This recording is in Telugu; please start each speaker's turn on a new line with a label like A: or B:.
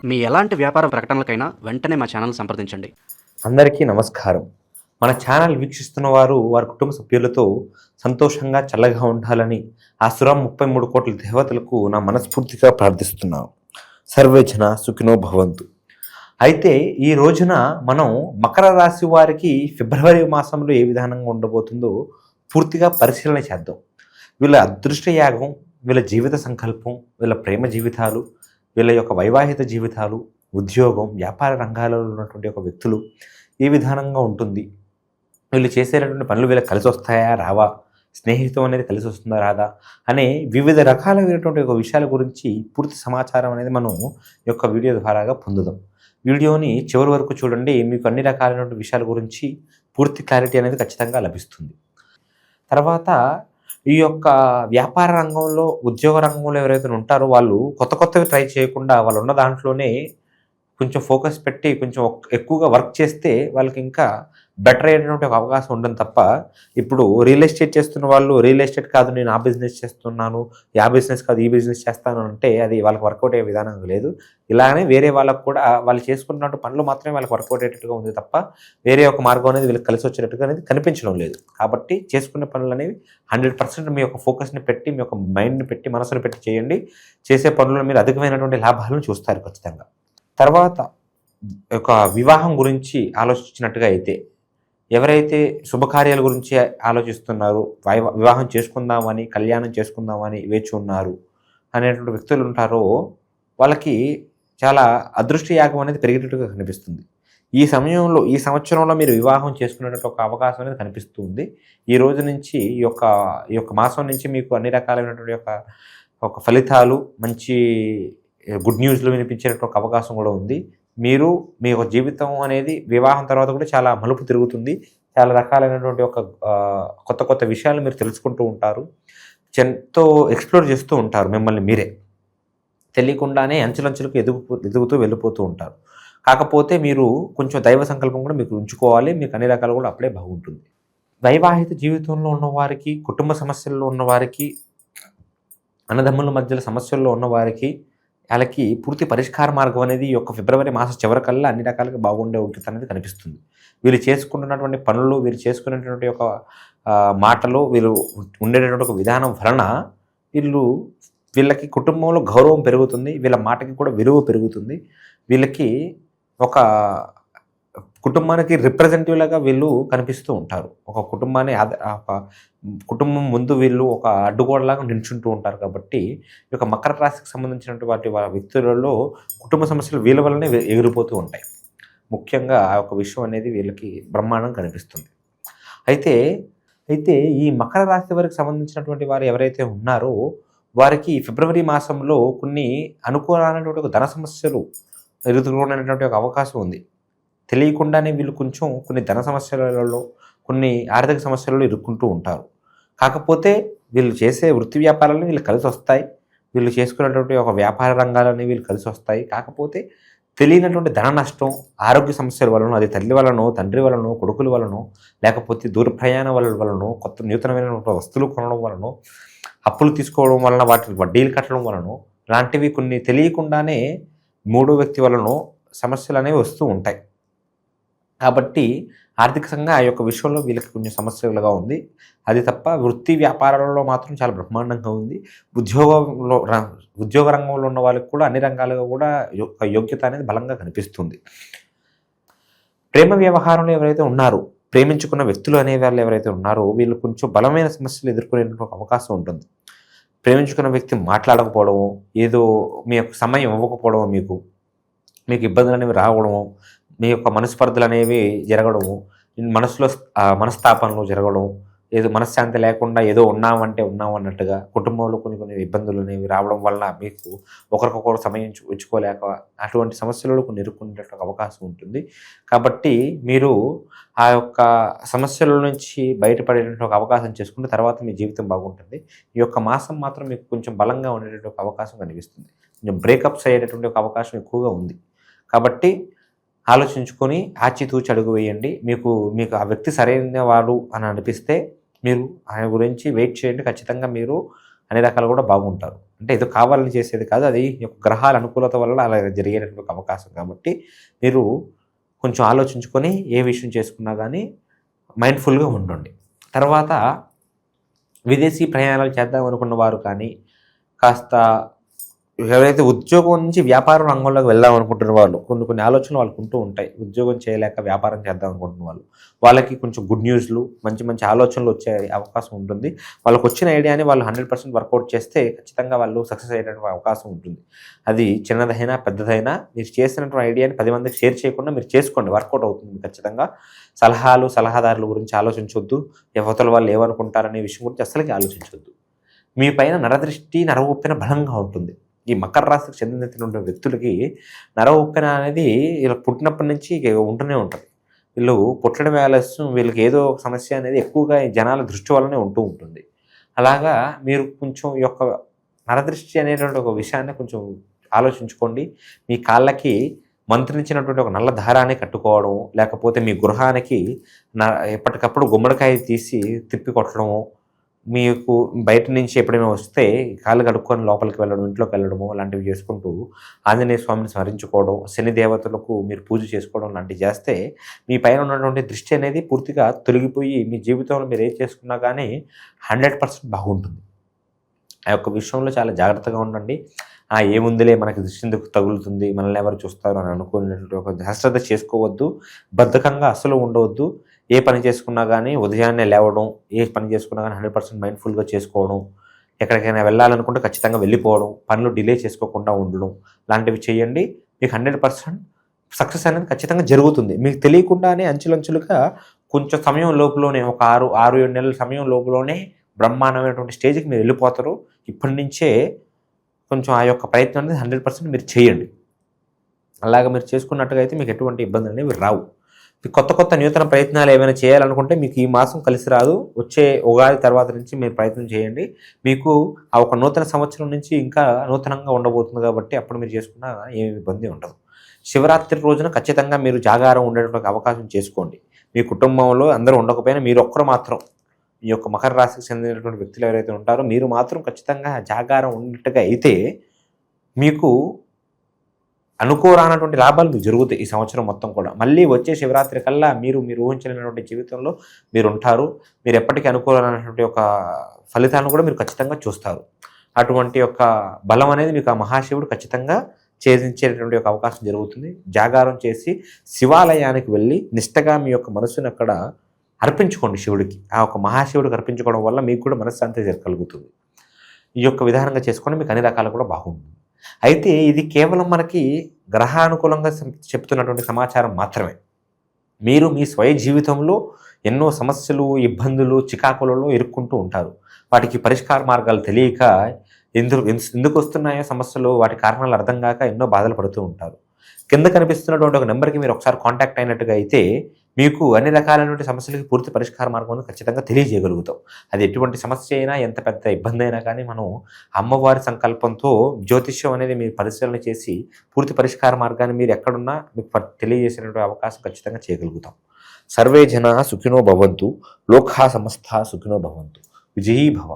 A: మీ ఎలాంటి వ్యాపార ప్రకటనలకైనా వెంటనే మా ఛానల్ సంప్రదించండి.
B: అందరికీ నమస్కారం. మన ఛానల్ వీక్షిస్తున్న వారి కుటుంబ సభ్యులతో సంతోషంగా చల్లగా ఉండాలని ఆ సురం 33 కోట్ల దేవతలకు నా మనస్ఫూర్తిగా ప్రార్థిస్తున్నాను. సర్వేజన సుఖినో భవంతు. అయితే ఈ రోజున మనం మకర రాశి వారికి ఫిబ్రవరి మాసంలో ఏ విధానంగా ఉండబోతుందో పూర్తిగా పరిశీలన చేద్దాం. వీళ్ళ అదృష్ట యాగం, వీళ్ళ జీవిత సంకల్పం, వీళ్ళ ప్రేమ జీవితాలు, వీళ్ళ యొక్క వైవాహిక జీవితాలు, ఉద్యోగం, వ్యాపార రంగాలలో ఉన్నటువంటి ఒక వ్యక్తులు ఏ విధానంగా ఉంటుంది, వీళ్ళు చేసేటటువంటి పనులు వీళ్ళకి కలిసి వస్తాయా రావా, స్నేహితం అనేది కలిసి వస్తుందా రాదా అనే వివిధ రకాలైనటువంటి ఒక విషయాల గురించి పూర్తి సమాచారం అనేది మనం ఈ యొక్క వీడియో ద్వారాగా పొందుదాం. వీడియోని చివరి వరకు చూడండి. మీకు అన్ని రకాలైనటువంటి విషయాల గురించి పూర్తి క్లారిటీ అనేది ఖచ్చితంగా లభిస్తుంది. తర్వాత ఈ యొక్క వ్యాపార రంగంలో, ఉద్యోగ రంగంలో ఎవరైతే ఉంటారో వాళ్ళు కొత్తవి ట్రై చేయకుండా వాళ్ళు ఉన్న దాంట్లోనే కొంచెం ఫోకస్ పెట్టి కొంచెం ఎక్కువగా వర్క్ చేస్తే వాళ్ళకి ఇంకా బెటర్ అయ్యేటువంటి ఒక అవకాశం ఉండదు తప్ప, ఇప్పుడు రియల్ ఎస్టేట్ చేస్తున్న వాళ్ళు రియల్ ఎస్టేట్ కాదు నేను ఆ బిజినెస్ చేస్తున్నాను, ఆ బిజినెస్ కాదు ఈ బిజినెస్ చేస్తాను అంటే అది వాళ్ళకి వర్కౌట్ అయ్యే విధానం లేదు. ఇలానే వేరే వాళ్ళకు కూడా వాళ్ళు చేసుకున్నట్టు పనులు మాత్రమే వాళ్ళకి వర్కౌట్ అయ్యేటట్టుగా ఉంది తప్ప వేరే ఒక మార్గం అనేది వీళ్ళకి కలిసి వచ్చేటట్టుగా అనేది కనిపించడం లేదు. కాబట్టి చేసుకునే పనులు అనేవి 100% మీ యొక్క ఫోకస్ని పెట్టి, మీ యొక్క మైండ్ని పెట్టి, మనసుని పెట్టి చేయండి. చేసే పనుల్లో మీరు అధికమైనటువంటి లాభాలను చూస్తారు ఖచ్చితంగా. తర్వాత ఒక వివాహం గురించి ఆలోచించినట్టుగా అయితే, ఎవరైతే శుభకార్యాల గురించి ఆలోచిస్తున్నారు, వివాహం చేసుకుందామని, కళ్యాణం చేసుకుందామని వేచి ఉన్నారు అనేటువంటి వ్యక్తులు ఉంటారో వాళ్ళకి చాలా అదృష్ట యాగం అనేది పెరిగేటట్టుగా కనిపిస్తుంది. ఈ సమయంలో, ఈ సంవత్సరంలో మీరు వివాహం చేసుకునేటట్టు ఒక అవకాశం అనేది కనిపిస్తుంది. ఈ రోజు నుంచి ఈ యొక్క మాసం నుంచి మీకు అన్ని రకాలైనటువంటి ఒక ఫలితాలు, మంచి గుడ్ న్యూస్లు వినిపించేటట్టు ఒక అవకాశం కూడా ఉంది. మీరు మీ యొక్క జీవితం అనేది వివాహం తర్వాత కూడా చాలా మలుపు తిరుగుతుంది. చాలా రకాలైనటువంటి కొత్త విషయాలు మీరు తెలుసుకుంటూ ఉంటారు. ఎంతో ఎక్స్ప్లోర్ చేస్తూ ఉంటారు. మిమ్మల్ని మీరే తెలియకుండానే అంచులంచులకు ఎదుగుతూ వెళ్ళిపోతూ ఉంటారు. కాకపోతే మీరు కొంచెం దైవ సంకల్పం కూడా మీకు ఉంచుకోవాలి. మీకు అన్ని రకాలు కూడా అప్పుడే బాగుంటుంది. వైవాహిక జీవితంలో ఉన్నవారికి, కుటుంబ సమస్యల్లో ఉన్నవారికి, అన్నదమ్ముల మధ్యలో సమస్యల్లో ఉన్నవారికి వాళ్ళకి పూర్తి పరిష్కార మార్గం అనేది ఈ యొక్క ఫిబ్రవరి మాసం చివరికల్లా అన్ని రకాలుగా బాగుండే ఉద్యత అనేది కనిపిస్తుంది. వీళ్ళు చేసుకుంటున్నటువంటి పనులు, వీళ్ళు చేసుకునేటువంటి ఒక మాటలు, వీళ్ళు ఉండేటటువంటి ఒక విధానం వలన వీళ్ళకి కుటుంబంలో గౌరవం పెరుగుతుంది. వీళ్ళ మాటకి కూడా విలువ పెరుగుతుంది. వీళ్ళకి ఒక కుటుంబానికి రిప్రజెంటేటివ్లాగా వీళ్ళు కనిపిస్తూ ఉంటారు. ఒక కుటుంబం ముందు వీళ్ళు ఒక అడ్డుగోడలాగా నిల్చుంటూ ఉంటారు. కాబట్టి ఈ యొక్క మకర రాశికి సంబంధించినటువంటి వ్యక్తులలో కుటుంబ సమస్యలు వీళ్ళ వల్లనే ఎగిరిపోతూ ఉంటాయి. ముఖ్యంగా ఆ యొక్క విషయం అనేది వీళ్ళకి బ్రహ్మాండం కనిపిస్తుంది. అయితే ఈ మకర రాశి వారికి సంబంధించినటువంటి వారు ఎవరైతే ఉన్నారో వారికి ఫిబ్రవరి మాసంలో కొన్ని అనుకూలమైనటువంటి ఒక ధన సమస్యలు ఎదుర్కొనేటువంటి ఒక అవకాశం ఉంది. తెలియకుండానే వీళ్ళు కొన్ని ధన సమస్యలలో, కొన్ని ఆర్థిక సమస్యలలో ఇరుక్కుంటూ ఉంటారు. కాకపోతే వీళ్ళు చేసే వృత్తి వ్యాపారాలను వీళ్ళు కలిసి వస్తాయి. వీళ్ళు చేసుకునేటువంటి ఒక వ్యాపార రంగాలని వీళ్ళు కలిసి వస్తాయి. కాకపోతే తెలియనటువంటి ధన నష్టం, ఆరోగ్య సమస్యల వలన, అది తల్లి వలనో, తండ్రి వలనో, కొడుకుల వలనో, లేకపోతే దూర ప్రయాణం వలనో, కొత్త నూతనమైన వస్తువులు కొనడం వలనో, అప్పులు తీసుకోవడం వలన, వాటికి వడ్డీలు కట్టడం వలనో, ఇలాంటివి కొన్ని తెలియకుండానే మూడో వ్యక్తి వలనో సమస్యలు అనేవి వస్తూ ఉంటాయి. కాబట్టి ఆర్థికంగా ఆ యొక్క విషయంలో వీళ్ళకి కొంచెం సమస్యలుగా ఉంది. అది తప్ప వృత్తి వ్యాపారాలలో మాత్రం చాలా బ్రహ్మాండంగా ఉంది. ఉద్యోగ రంగంలో ఉన్న వాళ్ళకి కూడా అన్ని రంగాలుగా కూడా యోగ్యత అనేది బలంగా కనిపిస్తుంది. ప్రేమ వ్యవహారంలో ఎవరైతే ఉన్నారో, ప్రేమించుకున్న వ్యక్తులు అనే వాళ్ళు ఎవరైతే ఉన్నారో వీళ్ళు కొంచెం బలమైన సమస్యలు ఎదుర్కొనే అవకాశం ఉంటుంది. ప్రేమించుకున్న వ్యక్తి మాట్లాడకపోవడము, ఏదో మీ యొక్క సమయం ఇవ్వకపోవడము, మీకు ఇబ్బందులు అనేవి రావడము, మీ యొక్క మనస్పర్ధలు అనేవి జరగడము, మనస్తాపనలు జరగడం, ఏదో మనశ్శాంతి లేకుండా ఏదో ఉన్నామన్నట్టుగా కుటుంబంలో కొన్ని ఇబ్బందులు అనేవి రావడం వలన మీకు ఒకరికొకరు సమయం ఉంచుకోలేక అటువంటి సమస్యలలో కొన్ని ఎదుర్కొనే అవకాశం ఉంటుంది. కాబట్టి మీరు ఆ యొక్క సమస్యల నుంచి బయటపడేటువంటి ఒక అవకాశం చేసుకుంటే తర్వాత మీ జీవితం బాగుంటుంది. ఈ యొక్క మాసం మాత్రం మీకు కొంచెం బలంగా ఉండేటువంటి ఒక అవకాశం కనిపిస్తుంది. కొంచెం బ్రేకప్స్ అయ్యేటటువంటి ఒక అవకాశం ఎక్కువగా ఉంది. కాబట్టి ఆలోచించుకొని ఆచితూచి అడుగు వేయండి. మీకు ఆ వ్యక్తి సరైన వాడు అని అనిపిస్తే మీరు ఆయన గురించి వెయిట్ చేయండి. ఖచ్చితంగా మీరు అన్ని రకాలు కూడా బాగుంటారు. అంటే ఏదో కావాలని చేసేది కాదు, అది ఈ యొక్క గ్రహాల అనుకూలత వల్ల అలా జరిగేటటువంటి ఒక అవకాశం. కాబట్టి మీరు కొంచెం ఆలోచించుకొని ఏ విషయం చేసుకున్నా కానీ మైండ్ఫుల్గా ఉండండి. తర్వాత విదేశీ ప్రయాణాలు చేద్దాం అనుకున్న వారు కానీ, కాస్త ఎవరైతే ఉద్యోగం నుంచి వ్యాపార రంగంలోకి వెళ్దాం అనుకుంటున్న వాళ్ళు, కొన్ని ఆలోచనలు వాళ్ళకు ఉంటూ ఉంటాయి. ఉద్యోగం చేయలేక వ్యాపారం చేద్దాం అనుకుంటున్న వాళ్ళు, వాళ్ళకి కొంచెం గుడ్ న్యూస్లు, మంచి ఆలోచనలు వచ్చే అవకాశం ఉంటుంది. వాళ్ళకు వచ్చిన ఐడియాని వాళ్ళు 100% వర్కౌట్ చేస్తే ఖచ్చితంగా వాళ్ళు సక్సెస్ అయ్యేటువంటి అవకాశం ఉంటుంది. అది చిన్నదైనా పెద్దదైనా మీరు చేసినటువంటి ఐడియాని 10 మందికి షేర్ చేయకుండా మీరు చేసుకోండి, వర్కౌట్ అవుతుంది ఖచ్చితంగా. సలహాదారుల గురించి ఆలోచించొద్దు. యువతల వాళ్ళు ఏమనుకుంటారనే విషయం గురించి అస్సలకి ఆలోచించొద్దు. మీ పైన నరదృష్టి, నరవొప్పిన బలంగా ఉంటుంది. ఈ మకర రాశికి చెందినటువంటి వ్యక్తులకి నరవొప్పిన అనేది ఇలా పుట్టినప్పటి నుంచి ఉంటూనే ఉంటుంది. వీళ్ళు పుట్టడం ఆలస్యం, వీళ్ళకి ఏదో ఒక సమస్య అనేది ఎక్కువగా ఈ జనాల దృష్టి వల్లనే ఉంటూ ఉంటుంది. అలాగా మీరు కొంచెం ఈ యొక్క నరదృష్టి అనేటువంటి ఒక విషయాన్ని కొంచెం ఆలోచించుకోండి. మీ కాళ్ళకి మంత్రించినటువంటి ఒక నల్ల దారాన్ని కట్టుకోవడం, లేకపోతే మీ గృహానికి ఎప్పటికప్పుడు గుమ్మడికాయ తీసి తిప్పి కొట్టడము, మీకు బయట నుంచి ఎప్పుడైనా వస్తే కాళ్ళు కడుక్కొని లోపలికి వెళ్ళడం, ఇంట్లోకి వెళ్ళడము లాంటివి చేసుకుంటూ ఆంజనేయ స్వామిని స్మరించుకోవడం, శని దేవతలకు మీరు పూజ చేసుకోవడం లాంటివి చేస్తే మీ పైన ఉన్నటువంటి దృష్టి అనేది పూర్తిగా తొలగిపోయి మీ జీవితంలో మీరు ఏం చేసుకున్నా కానీ 100% బాగుంటుంది. ఆ యొక్క విషయంలో చాలా జాగ్రత్తగా ఉండండి. ఏముందిలే మనకి దృష్టి ఎందుకు తగులుతుంది, మనల్ని ఎవరు చూస్తారు అని అనుకునేటువంటి ఒక అశ్రద్ధ చేసుకోవద్దు. బద్ధకంగా అస్సలు ఉండవద్దు. ఏ పని చేసుకున్నా కానీ ఉదయాన్నే లేవడం, ఏ పని చేసుకున్నా కానీ 100% మైండ్ఫుల్గా చేసుకోవడం, ఎక్కడికైనా వెళ్ళాలనుకుంటే ఖచ్చితంగా వెళ్ళిపోవడం, పనులు డిలే చేసుకోకుండా ఉండడం లాంటివి చేయండి. మీకు 100% సక్సెస్ అనేది ఖచ్చితంగా జరుగుతుంది. మీకు తెలియకుండానే అంచులంచులుగా కొంచెం సమయం లోపులోనే, ఒక 6-7 నెలల సమయం లోపులోనే బ్రహ్మాండమైనటువంటి స్టేజ్కి మీరు వెళ్ళిపోతారు. ఇప్పటి నుంచే కొంచెం ఆ యొక్క ప్రయత్నం అనేది 100% మీరు చేయండి. అలాగ మీరు చేసుకున్నట్టుగా అయితే మీకు ఎటువంటి ఇబ్బందులు అనేవి రావు. కొత్త నూతన ప్రయత్నాలు ఏమైనా చేయాలనుకుంటే మీకు ఈ మాసం కలిసి రాదు. వచ్చే ఉగాది తర్వాత నుంచి మీరు ప్రయత్నం చేయండి. మీకు ఆ ఒక నూతన సంవత్సరం నుంచి ఇంకా నూతనంగా ఉండబోతుంది కాబట్టి అప్పుడు మీరు చేసుకున్నా ఏమి ఇబ్బంది ఉండదు. శివరాత్రి రోజున ఖచ్చితంగా మీరు జాగారం ఉండేటువంటి అవకాశం చేసుకోండి. మీ కుటుంబంలో అందరూ ఉండకపోయినా మీరు ఒక్కరు మాత్రం, ఈ యొక్క మకర రాశికి చెందినటువంటి వ్యక్తులు ఎవరైతే ఉంటారో మీరు మాత్రం ఖచ్చితంగా జాగారం ఉన్నట్టుగా అయితే మీకు అనుకోరానటువంటి లాభాలు మీకు జరుగుతాయి ఈ సంవత్సరం మొత్తం కూడా. మళ్ళీ వచ్చే శివరాత్రి కల్లా మీరు ఊహించలేనటువంటి జీవితంలో మీరు ఉంటారు. మీరు ఎప్పటికీ అనుకోరానటువంటి ఒక ఫలితాలను కూడా మీరు ఖచ్చితంగా చూస్తారు. అటువంటి యొక్క బలం అనేది మీకు ఆ మహాశివుడు ఖచ్చితంగా ఛేదించేటటువంటి ఒక అవకాశం జరుగుతుంది. జాగారం చేసి శివాలయానికి వెళ్ళి నిష్టగా మీ యొక్క మనసుని అక్కడ అర్పించుకోండి శివుడికి. ఆ ఒక మహాశివుడికి అర్పించుకోవడం వల్ల మీకు కూడా మనశ్శాంతి కలుగుతుంది. ఈ యొక్క విధానంగా చేసుకొని మీకు అన్ని రకాలు కూడా బాగుంటుంది. అయితే ఇది కేవలం మనకి గ్రహానుకూలంగా చెప్తున్నటువంటి సమాచారం మాత్రమే. మీరు మీ స్వయ జీవితంలో ఎన్నో సమస్యలు, ఇబ్బందులు, చికాకులలో ఇరుక్కుంటూ ఉంటారు. వాటికి పరిష్కార మార్గాలు తెలియక ఎందుకు వస్తున్నాయో సమస్యలు, వాటి కారణాలు అర్థం కాక ఎన్నో బాధలు పడుతూ ఉంటారు. కింద కనిపిస్తున్నటువంటి ఒక నెంబర్కి మీరు ఒకసారి కాంటాక్ట్ అయినట్టుగా అయితే మీకు అన్ని రకాలైనటువంటి సమస్యలకి పూర్తి పరిష్కార మార్గం ఖచ్చితంగా తెలియజేయగలుగుతాం. అది ఎటువంటి సమస్య అయినా, ఎంత పెద్ద ఇబ్బంది అయినా కానీ మనం అమ్మవారి సంకల్పంతో జ్యోతిష్యం అనేది మీరు పరిశీలన చేసి పూర్తి పరిష్కార మార్గాన్ని మీరు ఎక్కడున్నా మీకు తెలియజేసేటువంటి అవకాశం ఖచ్చితంగా చేయగలుగుతాం. సర్వే జనా సుఖినో భవంతు, లోకా సమస్తా సుఖినో భవంతు. విజయీ భవ.